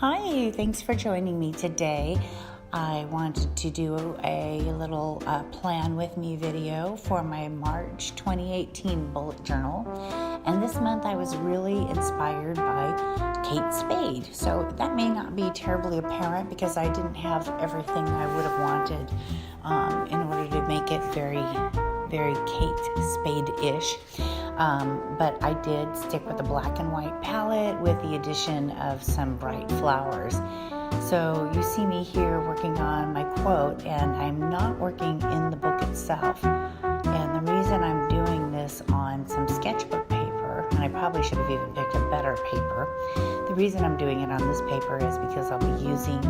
Hi, thanks for joining me today. I wanted to do a little plan with me video for my March 2018 bullet journal. And this month I was really inspired by Kate Spade. So that may not be terribly apparent because I didn't have everything I would have wanted in order to make it very Kate Spade-ish. But I did stick with the black and white palette with the addition of some bright flowers. So you see me here working on my quote, and I'm not working in the book itself. And the reason I'm doing this on some sketchbook paper, and I probably should have even picked a better paper, the reason I'm doing it on this paper is because I'll be using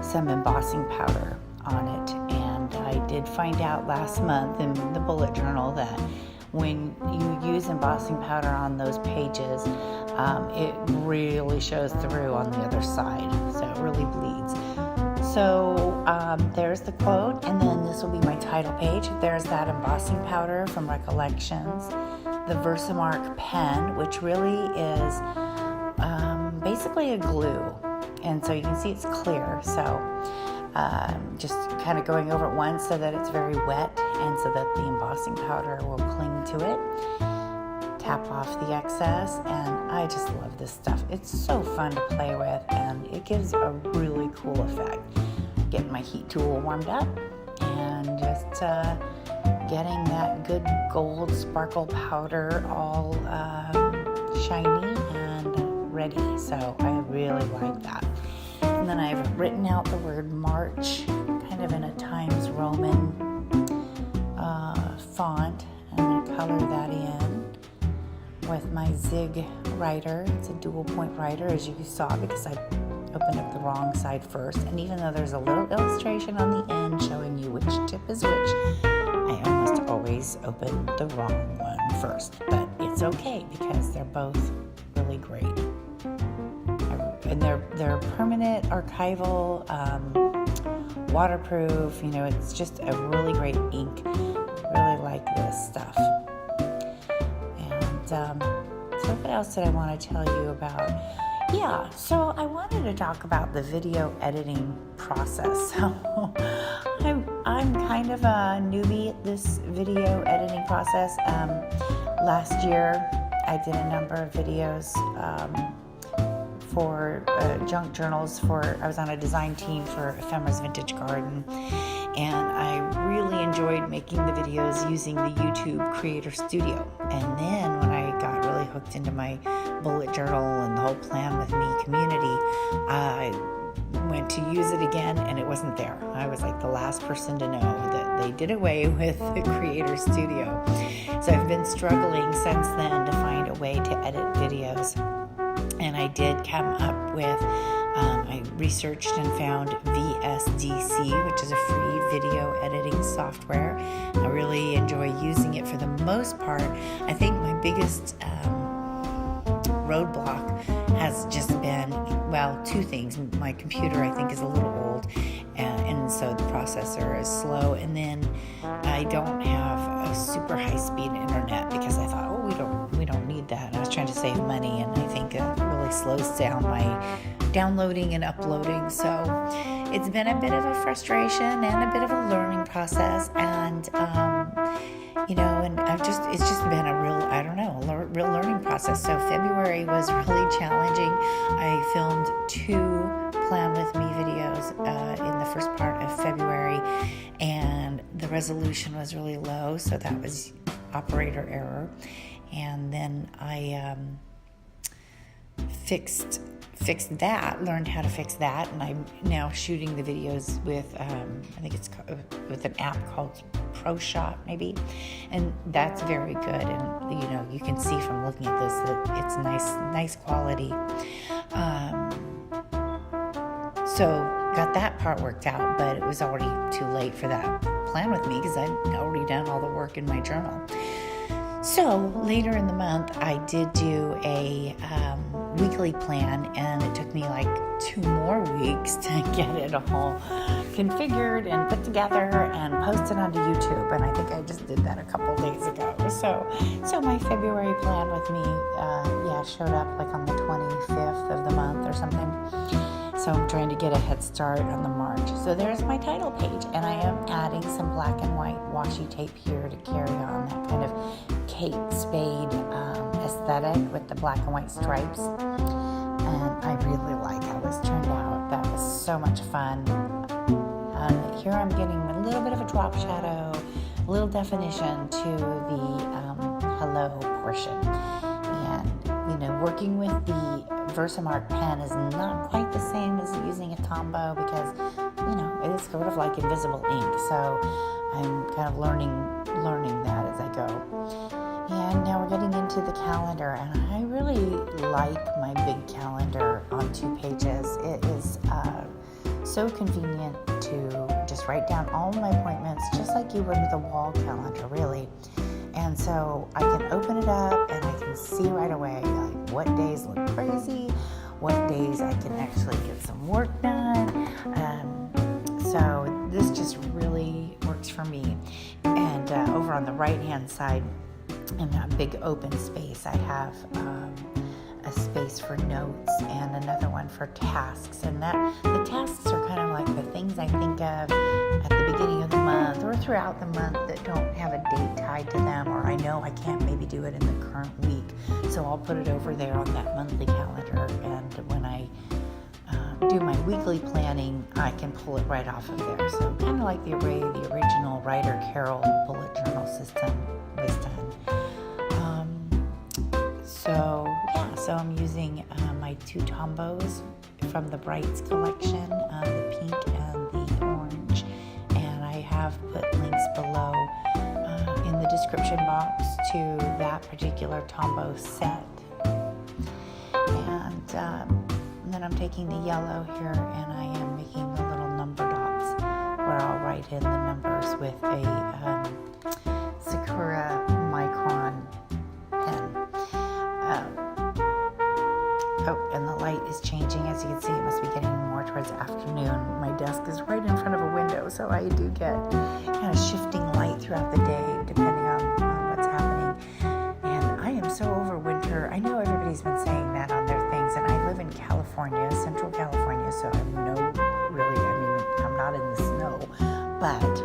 some embossing powder on it. And I did find out last month in the bullet journal that when you use embossing powder on those pages, it really shows through on the other side, so it really bleeds. So there's the quote, and then this will be my title page. There's that embossing powder from Recollections, the Versamark pen, which really is basically a glue, and so you can see it's clear. So just kind of going over it once so that it's very wet and so that the embossing powder will cling to it. Tap off the excess, and I just love this stuff. It's so fun to play with, and it gives a really cool effect. Getting my heat tool warmed up and just getting that good gold sparkle powder all shiny and ready. So I really like that. And then I've written out the word March kind of in a Times Roman font, and I'm going to color that in with my Zig writer. It's a dual point writer, as you saw, because I opened up the wrong side first. And even though there's a little illustration on the end showing you which tip is which, I almost always open the wrong one first. But it's okay because they're both really great. And they're permanent, archival, waterproof. You know, it's just a really great ink. Really like this stuff. And so what else did I want to tell you about? Yeah, so I wanted to talk about the video editing process. So I'm kind of a newbie at this video editing process. Last year I did a number of videos for junk journals. I was on a design team for Ephemera's Vintage Garden, and I really enjoyed making the videos using the YouTube Creator Studio. And then when I got really hooked into my bullet journal and the whole Plan With Me community, I went to use it again, and it wasn't there. I was like the last person to know that they did away with the Creator Studio. So I've been struggling since then to find a way to edit videos. And I did come up with, I researched and found VSDC, which is a free video editing software. I really enjoy using it for the most part. I think my biggest roadblock has just been, well, two things. My computer, I think, is a little old, and so the processor is slow. And then I don't have a super high-speed internet because I thought, we don't need that. I was trying to save money, and I think it really slows down my downloading and uploading. So it's been a bit of a frustration and a bit of a learning process, and and it's just been a real learning process. So February was really challenging. I filmed 2 Plan With Me videos in the first part of February, and the resolution was really low, so that was operator error. And then I fixed that, learned how to fix that, and I'm now shooting the videos with, I think it's with an app called ProShot maybe, and that's very good. And you can see from looking at this that it's nice quality. So got that part worked out, but it was already too late for that Plan With Me because I'd already done all the work in my journal. So later in the month, I did do a weekly plan, and it took me like 2 more weeks to get it all configured and put together and posted onto YouTube. And I think I just did that a couple days ago. So my February Plan With Me, showed up like on the 25th of the month or something. So I'm trying to get a head start on the March. So there's my title page, and I am adding some black and white washi tape here to carry on that kind of Kate Spade aesthetic with the black and white stripes. And I really like how this turned out. That was so much fun. Here I'm getting a little bit of a drop shadow, a little definition to the hello portion. And, working with the Versamark pen is not quite the same as using a Tombow because, it is sort of like invisible ink. So I'm kind of learning that as I go. And now we're getting into the calendar, and I really like my big calendar on 2 pages. It is so convenient to just write down all my appointments, just like you would with a wall calendar, really. And so I can open it up and I can see right away like what days look crazy, what days I can actually get some work done. So this just really works for me. And over on the right-hand side, in that big open space, I have a space for notes and another one for tasks. And the tasks are kind of like the things I think of at the beginning of the month or throughout the month that don't have a date tied to them, or I know I can't maybe do it in the current week. So I'll put it over there on that monthly calendar, and when I do my weekly planning, I can pull it right off of there. So kind of like the original Ryder Carroll bullet journal system was done. So I'm using my 2 Tombows from the Brights collection, the pink and the orange, and I have put links below in the description box to that particular Tombow set. And then I'm taking the yellow here and I am making the little number dots where I'll write in the numbers with a Sakura Micron pen. And the light is changing. As you can see, it must be getting more towards afternoon. My desk is right in front of a window, so I do get kind of shifting light throughout the day, depending on what's happening. And I am so over winter. I know everybody's been saying that on their things, and I live in California, Central California, so I'm I'm not in the snow, but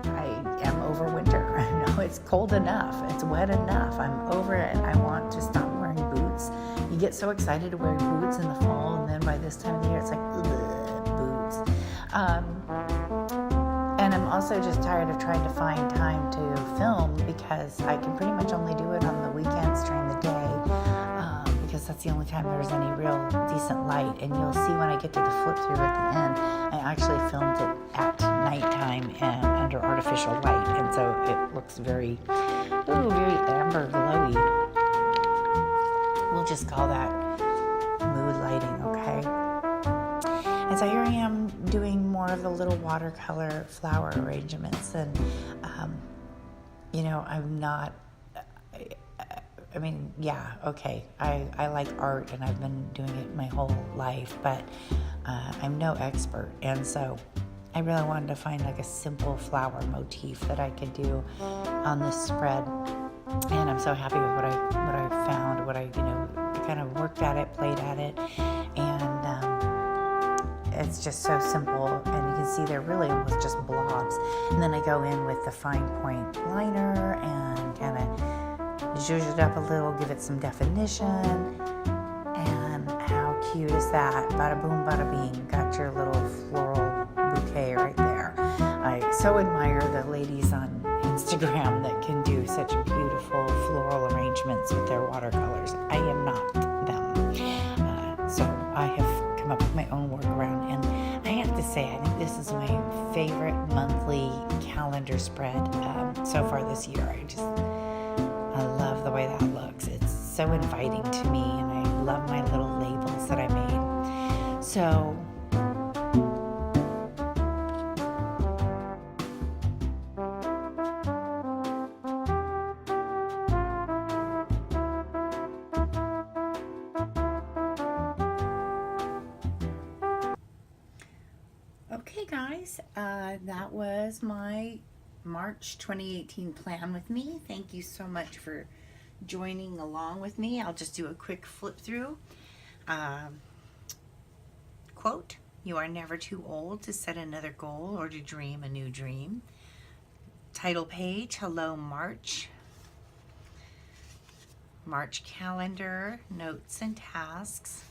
I am over winter. I know it's cold enough. It's wet enough. I'm over it. I want to stop wearing boots. You get so excited to wear boots in the fall, and then by this time of the year, it's like, ugh, boots. And I'm also just tired of trying to find time to film because I can pretty much only do it on the weekends during the day because that's the only time there's any real decent light. And you'll see when I get to the flip through at the end, I actually filmed it at nighttime and under artificial light, and so it looks very amber glowy. We'll just call that mood lighting, okay? And so here I am doing more of the little watercolor flower arrangements, and I'm not, I like art and I've been doing it my whole life, but I'm no expert, and so I really wanted to find like a simple flower motif that I could do on this spread. And I'm so happy with what I found, kind of worked at it, played at it, and it's just so simple. And you can see they're really almost just blobs. And then I go in with the fine point liner and kind of zhuzh it up a little, give it some definition. And how cute is that? Bada boom, bada bing. Got your little floral bouquet right there. I so admire the ladies on Instagram that can do such beautiful floral arrangements with their watercolors. I am not them. So I have come up with my own workaround, and I have to say, I think this is my favorite monthly calendar spread so far this year. I love the way that looks. It's so inviting to me, and I love my little labels that I made. So okay, guys, that was my March 2018 plan with me. Thank you so much for joining along with me. I'll just do a quick flip through. quote, "You are never too old to set another goal or to dream a new dream." Title page, Hello March. March calendar, notes and tasks.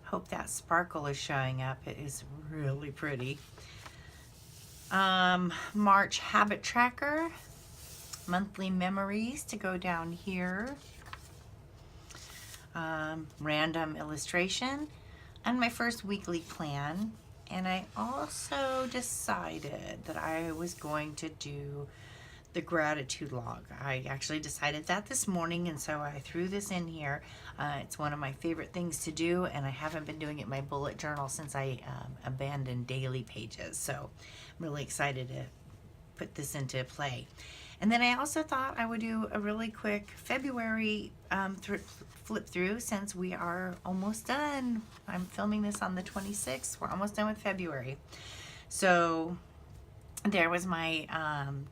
Hope that sparkle is showing up. It is really pretty. March habit tracker, monthly memories to go down here. Random illustration, and my first weekly plan. And I also decided that I was going to do the gratitude log. I actually decided that this morning, and so I threw this in here. It's one of my favorite things to do, and I haven't been doing it in my bullet journal since I abandoned daily pages. So I'm really excited to put this into play. And then I also thought I would do a really quick February flip through, since we are almost done. I'm filming this on the 26th. We're almost done with February. So there was my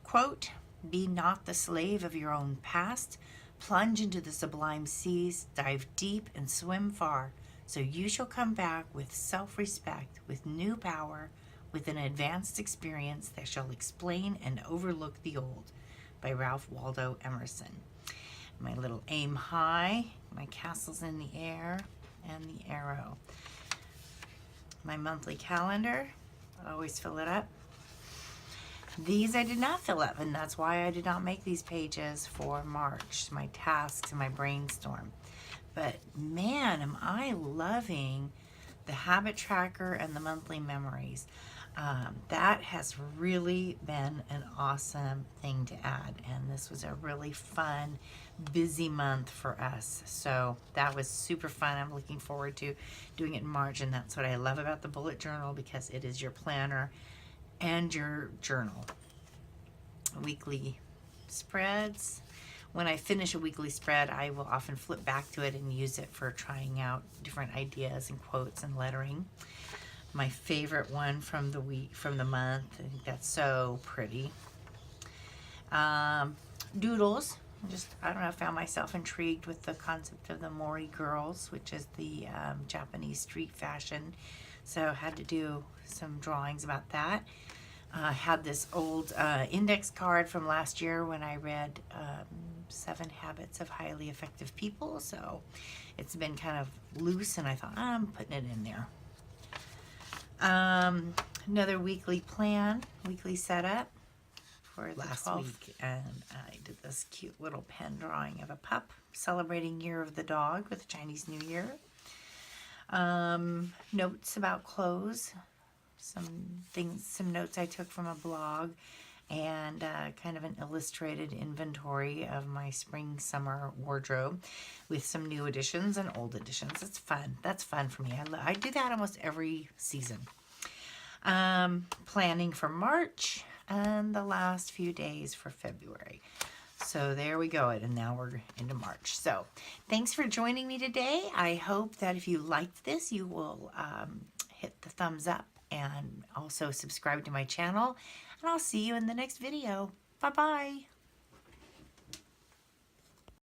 quote, "Be not the slave of your own past. Plunge into the sublime seas, dive deep and swim far, so you shall come back with self-respect, with new power, with an advanced experience that shall explain and overlook the old," by Ralph Waldo Emerson. My little aim high, my castles in the air, and the arrow. My monthly calendar, I always fill it up. These I did not fill up, and that's why I did not make these pages for March, my tasks and my brainstorm. But man, am I loving the habit tracker and the monthly memories. That has really been an awesome thing to add, and this was a really fun, busy month for us. So that was super fun. I'm looking forward to doing it in March, and that's what I love about the bullet journal, because it is your planner and your journal. Weekly spreads. When I finish a weekly spread, I will often flip back to it and use it for trying out different ideas and quotes and lettering. My favorite one from the week, from the month, I think that's so pretty. Doodles. I don't know, I found myself intrigued with the concept of the Mori girls, which is the Japanese street fashion. So I had to do some drawings about that. I had this old index card from last year when I read 7 Habits of Highly Effective People. So it's been kind of loose, and I thought, I'm putting it in there. Another weekly plan, weekly setup for last week, and I did this cute little pen drawing of a pup celebrating Year of the Dog with Chinese New Year. Notes about clothes, some notes I took from a blog, and kind of an illustrated inventory of my spring summer wardrobe with some new additions and old additions. It's fun. That's fun for me. I do that almost every season. Planning for March and the last few days for February. So there we go, and now we're into March. So thanks for joining me today. I hope that if you liked this, you will hit the thumbs up and also subscribe to my channel. And I'll see you in the next video. Bye-bye.